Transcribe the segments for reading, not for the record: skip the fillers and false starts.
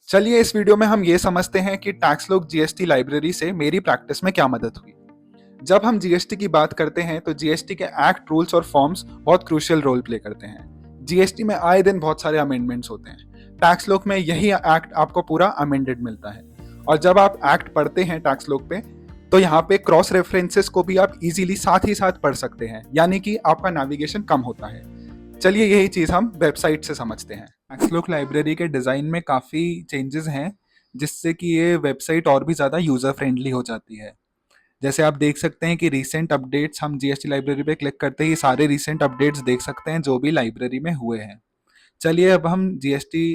चलिए इस वीडियो में हम ये समझते हैं कि टैक्स लॉग जीएसटी लाइब्रेरी से मेरी प्रैक्टिस में क्या मदद हुई। जब हम जीएसटी की बात करते हैं तो जीएसटी के एक्ट, रूल्स और फॉर्म्स बहुत क्रूशियल रोल प्ले करते हैं। जीएसटी में आए दिन बहुत सारे अमेंडमेंट्स होते हैं। टैक्स लॉग में यही एक्ट आपको पूरा अमेंडेड मिलता है। और जब आप एक्ट पढ़ते हैं टैक्स लॉग पे, तो यहाँ पे क्रॉस रेफरेंसेस को भी आप इजीली साथ ही साथ पढ़ सकते हैं, यानी कि आपका नेविगेशन कम होता है। चलिए यही चीज़ हम वेबसाइट से समझते हैं। टैक्सलॉग लाइब्रेरी के डिज़ाइन में काफ़ी चेंजेस हैं, जिससे कि ये वेबसाइट और भी ज़्यादा यूज़र फ्रेंडली हो जाती है। जैसे आप देख सकते हैं कि रीसेंट अपडेट्स, हम जीएसटी लाइब्रेरी पे क्लिक करते ही सारे रीसेंट अपडेट्स देख सकते हैं जो भी लाइब्रेरी में हुए हैं। चलिए अब हम जीएसटी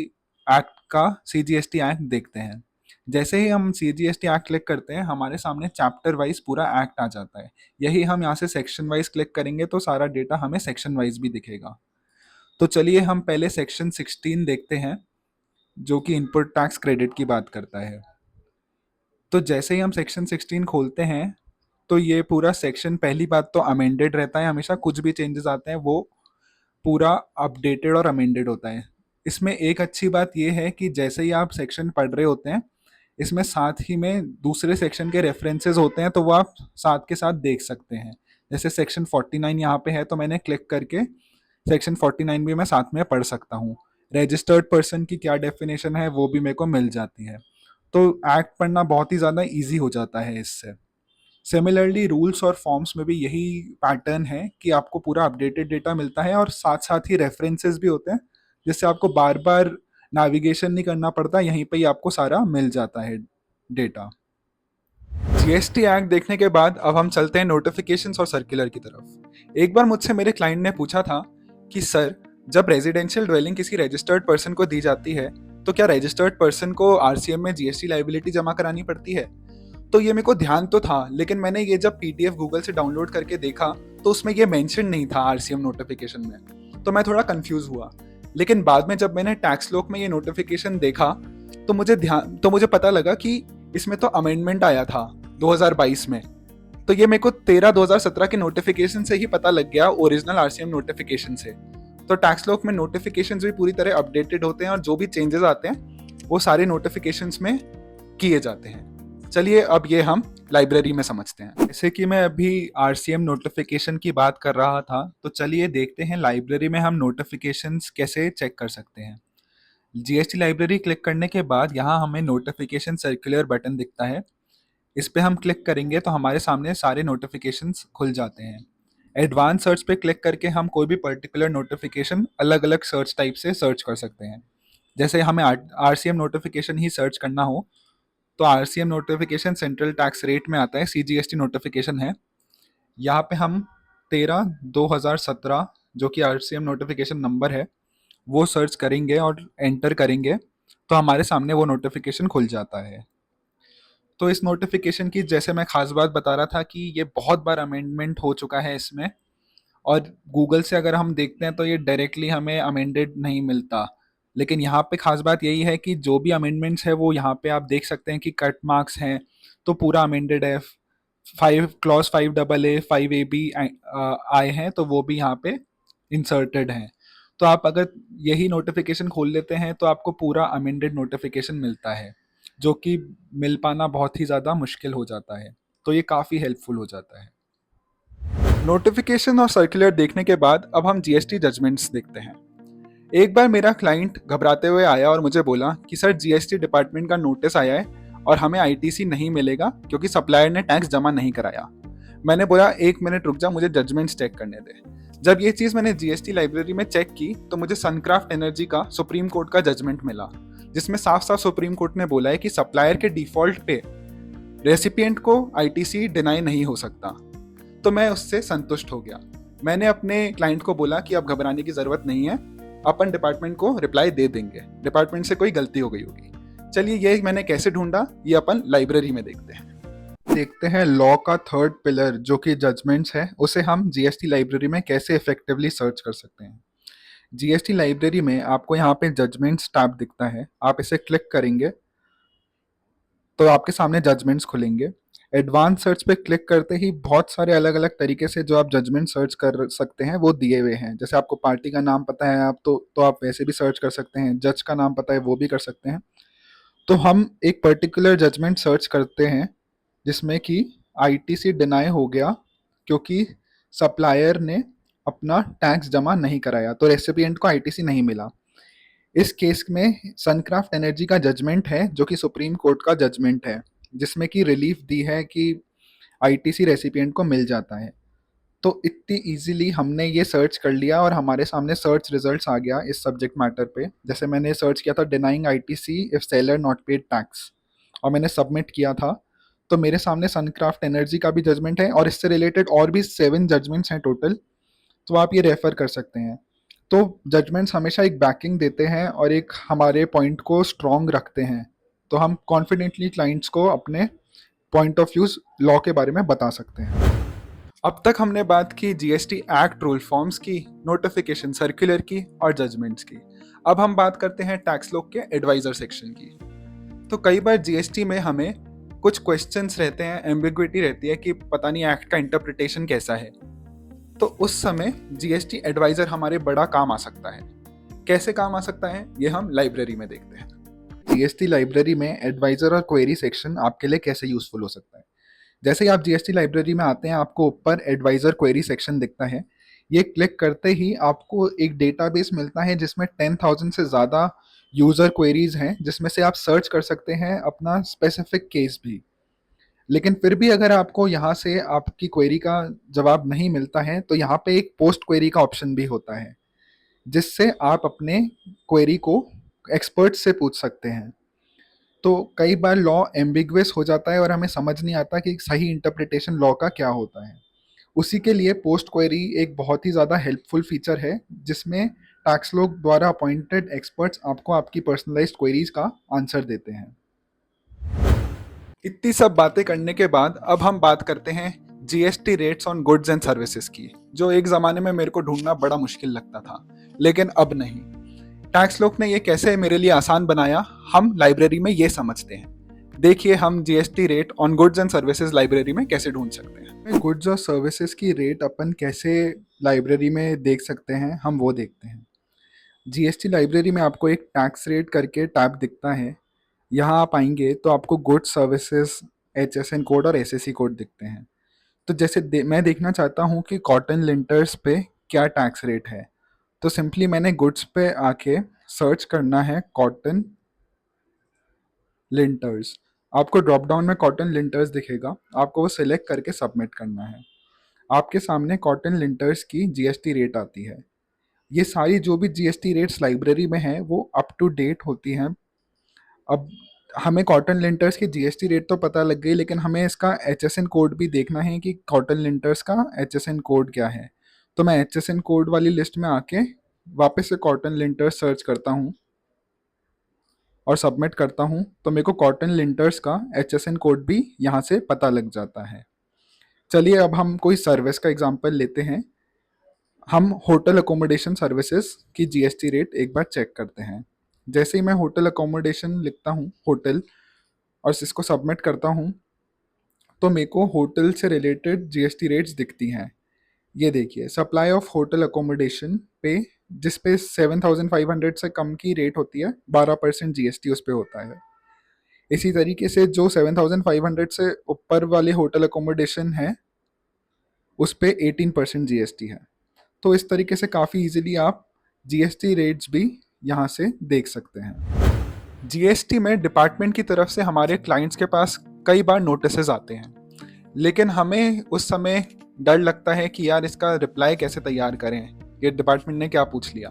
एक्ट का सीजीएसटी एक्ट देखते हैं। जैसे ही हम सीजीएसटी एक्ट क्लिक करते हैं, हमारे सामने चैप्टर वाइज पूरा एक्ट आ जाता है। यही हम यहाँ से सेक्शन वाइज क्लिक करेंगे तो सारा डेटा हमें सेक्शन वाइज भी दिखेगा। तो चलिए हम पहले सेक्शन 16 देखते हैं, जो कि इनपुट टैक्स क्रेडिट की बात करता है। तो जैसे ही हम सेक्शन 16 खोलते हैं, तो ये पूरा सेक्शन, पहली बात तो अमेंडेड रहता है, हमेशा कुछ भी चेंजेस आते हैं वो पूरा अपडेटेड और अमेंडेड होता है। इसमें एक अच्छी बात ये है कि जैसे ही आप सेक्शन पढ़ रहे होते हैं, इसमें साथ ही में दूसरे सेक्शन के रेफरेंसेस होते हैं, तो वो आप साथ के साथ देख सकते हैं। जैसे सेक्शन 49 यहाँ पे है, तो मैंने क्लिक करके सेक्शन 49 भी मैं साथ में पढ़ सकता हूँ। रजिस्टर्ड पर्सन की क्या डेफिनेशन है वो भी मेरे को मिल जाती है। तो एक्ट पढ़ना बहुत ही ज़्यादा ईजी हो जाता है इससे। सिमिलरली रूल्स और फॉर्म्स में भी यही पैटर्न है कि आपको पूरा अपडेटेड डेटा मिलता है और साथ साथ ही रेफरेंसेस भी होते हैं, जिससे आपको बार बार नेविगेशन नहीं करना पड़ता, यहीं पे ही आपको सारा मिल जाता है डेटा। जीएसटी एक्ट देखने के बाद अब हम चलते हैं नोटिफिकेशंस और सर्कुलर की तरफ। एक बार मुझसे मेरे क्लाइंट ने पूछा था कि सर, जब रेजिडेंशियल ड्वेलिंग किसी रजिस्टर्ड पर्सन को दी जाती है, तो क्या रजिस्टर्ड पर्सन को आरसीएम में जीएसटी लायबिलिटी जमा करानी पड़ती है? तो ये मेरे को ध्यान तो था, लेकिन मैंने ये जब पीडीएफ गूगल से डाउनलोड करके देखा तो उसमें ये मेंशन नहीं था आरसीएम नोटिफिकेशन में। तो मैं थोड़ा कंफ्यूज हुआ। लेकिन बाद में जब मैंने टैक्स लॉग में ये नोटिफिकेशन देखा, तो मुझे पता लगा कि इसमें तो अमेंडमेंट आया था 2022 में। तो ये मेरे को 13/2017 के नोटिफिकेशन से ही पता लग गया, ओरिजिनल आरसीएम नोटिफिकेशन से। तो टैक्स लॉग में नोटिफिकेशन भी पूरी तरह अपडेटेड होते हैं और जो भी चेंजेस आते हैं वो सारे नोटिफिकेशंस में किए जाते हैं। चलिए अब ये हम लाइब्रेरी में समझते हैं। जैसे कि मैं अभी आरसीएम नोटिफिकेशन की बात कर रहा था, तो चलिए देखते हैं लाइब्रेरी में हम नोटिफिकेशंस कैसे चेक कर सकते हैं। जीएसटी लाइब्रेरी क्लिक करने के बाद यहाँ हमें नोटिफिकेशन सर्कुलर बटन दिखता है। इस पे हम क्लिक करेंगे तो हमारे सामने सारे नोटिफिकेशंस खुल जाते हैं। एडवांस सर्च पे क्लिक करके हम कोई भी पर्टिकुलर नोटिफिकेशन अलग अलग सर्च टाइप से सर्च कर सकते हैं। जैसे हमें आरसीएम नोटिफिकेशन ही सर्च करना हो, तो RCM notification central tax rate में आता है, सीजीएसटी नोटिफिकेशन है। यहाँ पे हम 13/2017 जो कि आरसीएम नोटिफिकेशन नंबर है वो सर्च करेंगे और एंटर करेंगे, तो हमारे सामने वो नोटिफिकेशन खुल जाता है। तो इस नोटिफिकेशन की जैसे मैं खास बात बता रहा था कि ये बहुत बार अमेंडमेंट हो चुका है इसमें, और गूगल से अगर हम देखते हैं तो ये डायरेक्टली हमें अमेंडेड नहीं मिलता। लेकिन यहाँ पे खास बात यही है कि जो भी अमेंडमेंट्स है वो यहाँ पे आप देख सकते हैं कि कट मार्क्स हैं, तो पूरा अमेंडेड है। 5 clause 5 AA 5 AB आए हैं, तो वो भी यहाँ पे इंसर्टेड हैं। तो आप अगर यही नोटिफिकेशन खोल लेते हैं तो आपको पूरा अमेंडेड नोटिफिकेशन मिलता है, जो कि मिल पाना बहुत ही ज़्यादा मुश्किल हो जाता है। तो ये काफ़ी हेल्पफुल हो जाता है। नोटिफिकेशन और सर्कुलर देखने के बाद अब हम जीएसटी जजमेंट्स देखते हैं। एक बार मेरा क्लाइंट घबराते हुए आया और मुझे बोला कि सर, जीएसटी डिपार्टमेंट का नोटिस आया है और हमें आईटीसी नहीं मिलेगा क्योंकि सप्लायर ने टैक्स जमा नहीं कराया। मैंने बोला 1 मिनट रुक जा, मुझे जजमेंट्स चेक करने दे। जब ये चीज़ मैंने जीएसटी लाइब्रेरी में चेक की तो मुझे सनक्राफ्ट एनर्जी का सुप्रीम कोर्ट का जजमेंट मिला, जिसमें साफ साफ सुप्रीम कोर्ट ने बोला है कि सप्लायर के डिफॉल्ट पे रेसिपिएंट को आईटीसी डिनाई नहीं हो सकता। तो मैं उससे संतुष्ट हो गया। मैंने अपने क्लाइंट को बोला कि अब घबराने की ज़रूरत नहीं है, अपन डिपार्टमेंट को रिप्लाई दे देंगे, डिपार्टमेंट से कोई गलती हो गई होगी। चलिए ये मैंने कैसे ढूंढा, ये अपन लाइब्रेरी में देखते हैं लॉ का थर्ड पिलर जो कि जजमेंट्स है, उसे हम जीएसटी लाइब्रेरी में कैसे इफेक्टिवली सर्च कर सकते हैं। जीएसटी लाइब्रेरी में आपको यहाँ पे जजमेंट्स टैब दिखता है, आप इसे क्लिक करेंगे तो आपके सामने जजमेंट्स खुलेंगे। एडवांस सर्च पे क्लिक करते ही बहुत सारे अलग अलग तरीके से जो आप जजमेंट सर्च कर सकते हैं वो दिए हुए हैं। जैसे आपको पार्टी का नाम पता है आप तो आप वैसे भी सर्च कर सकते हैं, जज का नाम पता है वो भी कर सकते हैं। तो हम एक पर्टिकुलर जजमेंट सर्च करते हैं जिसमें कि आईटीसी डिनाई हो गया क्योंकि सप्लायर ने अपना टैक्स जमा नहीं कराया, तो रेसिपिएंट को आईटीसी नहीं मिला। इस केस में सनक्राफ्ट एनर्जी का जजमेंट है जो कि सुप्रीम कोर्ट का जजमेंट है, जिसमें कि रिलीफ दी है कि आईटीसी रेसिपिएंट को मिल जाता है। तो इतनी इजीली हमने ये सर्च कर लिया और हमारे सामने सर्च रिजल्ट्स आ गया इस सब्जेक्ट मैटर पे। जैसे मैंने सर्च किया था denying ITC if seller not paid tax, और मैंने सबमिट किया था। तो मेरे सामने सनक्राफ्ट एनर्जी का भी जजमेंट है और इससे रिलेटेड और भी 7 जजमेंट्स हैं टोटल, तो आप ये रेफर कर सकते हैं। तो जजमेंट्स हमेशा एक बैकिंग देते हैं और एक हमारे पॉइंट को स्ट्रॉन्ग रखते हैं, तो हम कॉन्फिडेंटली क्लाइंट्स को अपने पॉइंट ऑफ व्यूज लॉ के बारे में बता सकते हैं। अब तक हमने बात की जीएसटी एक्ट रूल फॉर्म्स की, नोटिफिकेशन सर्कुलर की और जजमेंट्स की। अब हम बात करते हैं टैक्स लॉ के एडवाइजर सेक्शन की। तो कई बार जीएसटी में हमें कुछ क्वेश्चंस रहते हैं, एम्बिग्विटी रहती है कि पता नहीं एक्ट का इंटरप्रिटेशन कैसा है। तो उस समय जीएसटी एडवाइजर हमारे बड़ा काम आ सकता है। कैसे काम आ सकता है ये हम लाइब्रेरी में देखते हैं। जीएसटी लाइब्रेरी में एडवाइजर और क्वेरी सेक्शन आपके लिए कैसे यूजफुल हो सकता है। जैसे ही आप जीएसटी लाइब्रेरी में आते हैं, आपको ऊपर एडवाइजर क्वेरी सेक्शन दिखता है। ये क्लिक करते ही आपको एक डेटाबेस मिलता है जिसमें 10,000 से ज़्यादा यूज़र क्वेरीज हैं, जिसमें से आप सर्च कर सकते हैं अपना स्पेसिफिक केस भी। लेकिन फिर भी अगर आपको यहाँ से आपकी क्वेरी का जवाब नहीं मिलता है तो यहाँ पे एक पोस्ट क्वेरी का ऑप्शन भी होता है, जिससे आप अपने क्वेरी को एक्सपर्ट से पूछ सकते हैं। तो कई बार लॉ एम्बिगुअस हो जाता है और हमें समझ नहीं आता कि सही इंटरप्रिटेशन लॉ का क्या होता है। उसी के लिए पोस्ट क्वेरी एक बहुत ही ज़्यादा हेल्पफुल फीचर है, जिसमें टैक्स लोग द्वारा अपॉइंटेड एक्सपर्ट्स आपको आपकी पर्सनलाइज्ड क्वेरीज का आंसर देते हैं। इतनी सब बातें करने के बाद अब हम बात करते हैं GST rates on goods and services की, जो एक ज़माने में मेरे को ढूंढना बड़ा मुश्किल लगता था, लेकिन अब नहीं। टैक्स लोग ने ये कैसे मेरे लिए आसान बनाया, हम लाइब्रेरी में ये समझते हैं। देखिए हम GST rate on goods and services library में कैसे ढूंढ सकते हैं। गुड्स और सर्विसेज की रेट अपन कैसे लाइब्रेरी में देख सकते हैं, हम वो देखते हैं। जीएसटी लाइब्रेरी में आपको एक टैक्स रेट करके टैब दिखता है। यहाँ आप आएंगे तो आपको गुड्स सर्विसेज एचएसएन कोड और एसएससी कोड दिखते हैं। तो जैसे मैं देखना चाहता हूँ कि कॉटन लिंटर्स पे क्या टैक्स रेट है, तो सिंपली मैंने गुड्स पे आके सर्च करना है कॉटन लिंटर्स। आपको ड्रॉप डाउन में कॉटन लिंटर्स दिखेगा, आपको वो सिलेक्ट करके सबमिट करना है। आपके सामने कॉटन लिंटर्स की जीएसटी रेट आती है। ये सारी जो भी जीएसटी रेट्स लाइब्रेरी में हैं वो अप टू डेट होती हैं। अब हमें कॉटन लिंटर्स की जीएसटी रेट तो पता लग गई, लेकिन हमें इसका एचएसएन कोड भी देखना है कि कॉटन लिंटर्स का एचएसएन कोड क्या है। तो मैं एचएसएन कोड वाली लिस्ट में आके वापस से कॉटन लिंटर्स सर्च करता हूँ और सबमिट करता हूँ, तो मेरे को कॉटन लिंटर्स का एचएसएन कोड भी यहाँ से पता लग जाता है। चलिए अब हम कोई सर्विस का एग्जांपल लेते हैं। हम होटल अकोमोडेशन सर्विसेज की जीएसटी रेट एक बार चेक करते हैं। जैसे ही मैं होटल अकोमोडेशन लिखता हूँ होटल और इसको सबमिट करता हूँ, तो मेरे को होटल से रिलेटेड जीएसटी रेट्स दिखती हैं। ये देखिए, सप्लाई ऑफ होटल अकोमोडेशन पे जिस पे 7,500 से कम की रेट होती है 12% जीएसटी उस पे होता है। इसी तरीके से जो 7,500 से ऊपर वाले होटल अकोमोडेशन है उस पे 18% जीएसटी है। तो इस तरीके से काफ़ी इजीली आप जीएसटी रेट्स भी यहाँ से देख सकते हैं। जीएसटी में डिपार्टमेंट की तरफ से हमारे क्लाइंट्स के पास कई बार नोटिसेस आते हैं, लेकिन हमें उस समय डर लगता है कि यार इसका रिप्लाई कैसे तैयार करें, ये डिपार्टमेंट ने क्या पूछ लिया।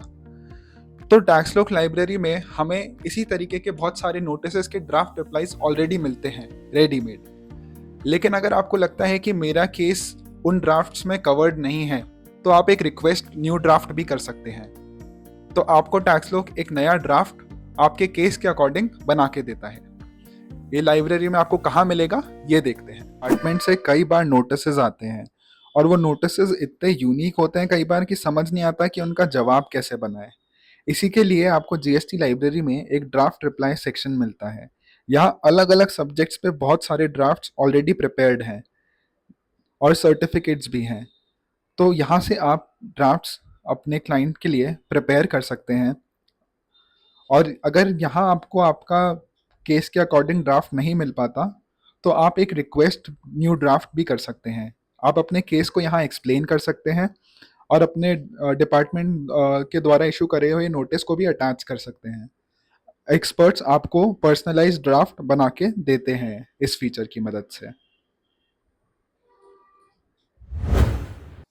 तो टैक्स लॉ लाइब्रेरी में हमें इसी तरीके के बहुत सारे नोटिसेस के ड्राफ्ट रिप्लाईज ऑलरेडी मिलते हैं रेडीमेड। लेकिन अगर आपको लगता है कि मेरा केस उन ड्राफ्ट्स में कवर्ड नहीं है, तो आप एक रिक्वेस्ट न्यू ड्राफ्ट भी कर सकते हैं। तो आपको टैक्स लॉ एक नया ड्राफ्ट आपके केस के अकॉर्डिंग बना के देता है। ये लाइब्रेरी में आपको कहाँ मिलेगा ये देखते हैं। डिपार्टमेंट से कई बार नोटिसेस आते हैं और वो नोटिसेस इतने यूनिक होते हैं कई बार कि समझ नहीं आता कि उनका जवाब कैसे बनाए। इसी के लिए आपको जीएसटी लाइब्रेरी में एक ड्राफ्ट रिप्लाई सेक्शन मिलता है। यहाँ अलग अलग सब्जेक्ट्स पे बहुत सारे ड्राफ्ट्स ऑलरेडी प्रिपेयर्ड हैं और सर्टिफिकेट्स भी हैं। तो यहाँ से आप ड्राफ्ट्स अपने क्लाइंट के लिए प्रिपेयर कर सकते हैं। और अगर यहाँ आपको आपका केस के अकॉर्डिंग ड्राफ्ट नहीं मिल पाता, तो आप एक रिक्वेस्ट न्यू ड्राफ्ट भी कर सकते हैं। आप अपने केस को यहाँ एक्सप्लेन कर सकते हैं और अपने डिपार्टमेंट के द्वारा इशू करे हुए नोटिस को भी अटैच कर सकते हैं। एक्सपर्ट्स आपको पर्सनलाइज्ड ड्राफ्ट बना के देते हैं इस फीचर की मदद से।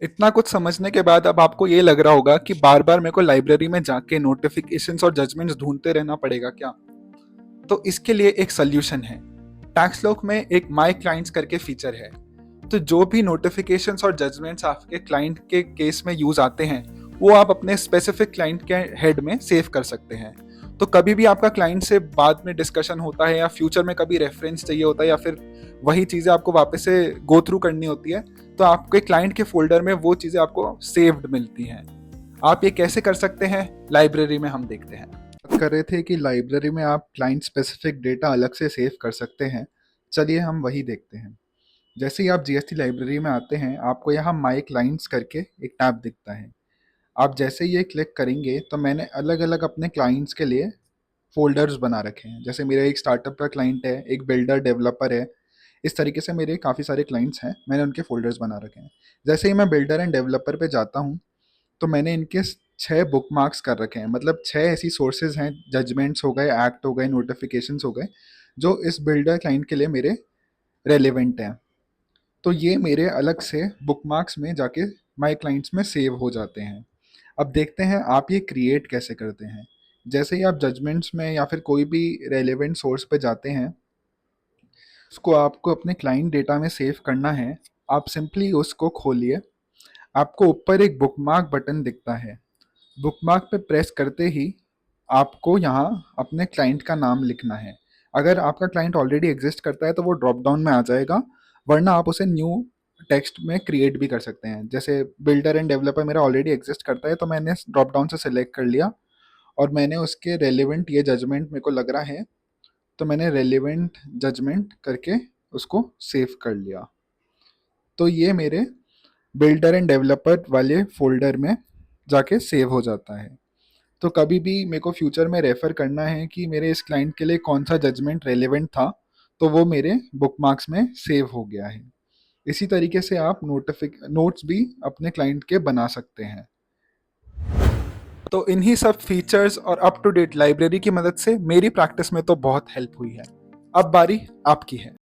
इतना कुछ समझने के बाद अब आपको ये लग रहा होगा कि बार बार मेरे को लाइब्रेरी में जाके नोटिफिकेशंस और जजमेंट्स ढूंढते रहना पड़ेगा क्या? तो इसके लिए एक सोल्यूशन है। टैक्सलॉक में एक माई क्लाइंट्स करके फीचर है। तो जो भी नोटिफिकेशंस और जजमेंट्स आपके क्लाइंट के केस में यूज आते हैं, वो आप अपने स्पेसिफिक क्लाइंट के हेड में सेव कर सकते हैं। तो कभी भी आपका क्लाइंट से बाद में डिस्कशन होता है या फ्यूचर में कभी रेफरेंस चाहिए होता है या फिर वही चीज़ें आपको वापस से गो थ्रू करनी होती है, तो आपके क्लाइंट के फोल्डर में वो चीज़ें आपको सेव्ड मिलती हैं। आप ये कैसे कर सकते हैं, लाइब्रेरी में हम देखते हैं। बात कर रहे थे कि लाइब्रेरी में आप क्लाइंट स्पेसिफिक डेटा अलग से सेव कर सकते हैं। चलिए हम वही देखते हैं। जैसे ही आप जीएसटी लाइब्रेरी में आते हैं, आपको यहाँ माई क्लाइंट्स करके एक टैब दिखता है। आप जैसे ही ये क्लिक करेंगे तो मैंने अलग अलग अपने क्लाइंट्स के लिए फ़ोल्डर्स बना रखे हैं। जैसे मेरा एक स्टार्टअप का क्लाइंट है, एक बिल्डर डेवलपर है, इस तरीके से मेरे काफ़ी सारे क्लाइंट्स हैं, मैंने उनके फ़ोल्डर्स बना रखे हैं। जैसे ही मैं बिल्डर एंड डेवलपर पे जाता हूँ, तो मैंने इनके 6 बुकमार्क्स कर रखे हैं। मतलब 6 ऐसी सोर्सेज़ हैं, जजमेंट्स हो गए, एक्ट हो गए, नोटिफ़िकेशंस हो गए, जो इस बिल्डर क्लाइंट के लिए मेरे रेलेवेंट हैं। तो ये मेरे अलग से बुकमार्क्स में जाके माय क्लाइंट्स में सेव हो जाते हैं। अब देखते हैं आप ये क्रिएट कैसे करते हैं। जैसे ही आप जजमेंट्स में या फिर कोई भी रेलेवेंट सोर्स पे जाते हैं, उसको आपको अपने क्लाइंट डेटा में सेव करना है। आप सिंपली उसको खोलिए। आपको ऊपर एक बुकमार्क बटन दिखता है। बुकमार्क पे प्रेस करते ही आपको यहाँ अपने क्लाइंट का नाम लिखना है। अगर आपका क्लाइंट ऑलरेडी एग्जिस्ट करता है तो वो ड्रॉप डाउन में आ जाएगा, वरना आप उसे न्यू टेक्स्ट में क्रिएट भी कर सकते हैं। जैसे बिल्डर एंड डेवलपर मेरा ऑलरेडी एग्जिस्ट करता है, तो मैंने ड्रॉप डाउन से सिलेक्ट कर लिया और मैंने उसके रेलिवेंट ये जजमेंट मेरे को लग रहा है, तो मैंने रेलिवेंट जजमेंट करके उसको सेव कर लिया। तो ये मेरे बिल्डर एंड डेवलपर वाले फोल्डर में जाके सेव हो जाता है। तो कभी भी मेरे को फ्यूचर में रेफ़र करना है कि मेरे इस क्लाइंट के लिए कौन सा जजमेंट रेलेवेंट था, तो वो मेरे बुकमार्क्स में सेव हो गया है। इसी तरीके से आप नोट्स भी अपने क्लाइंट के बना सकते हैं। तो इन्हीं सब फीचर्स और अप टू डेट लाइब्रेरी की मदद से मेरी प्रैक्टिस में तो बहुत हेल्प हुई है। अब बारी आपकी है।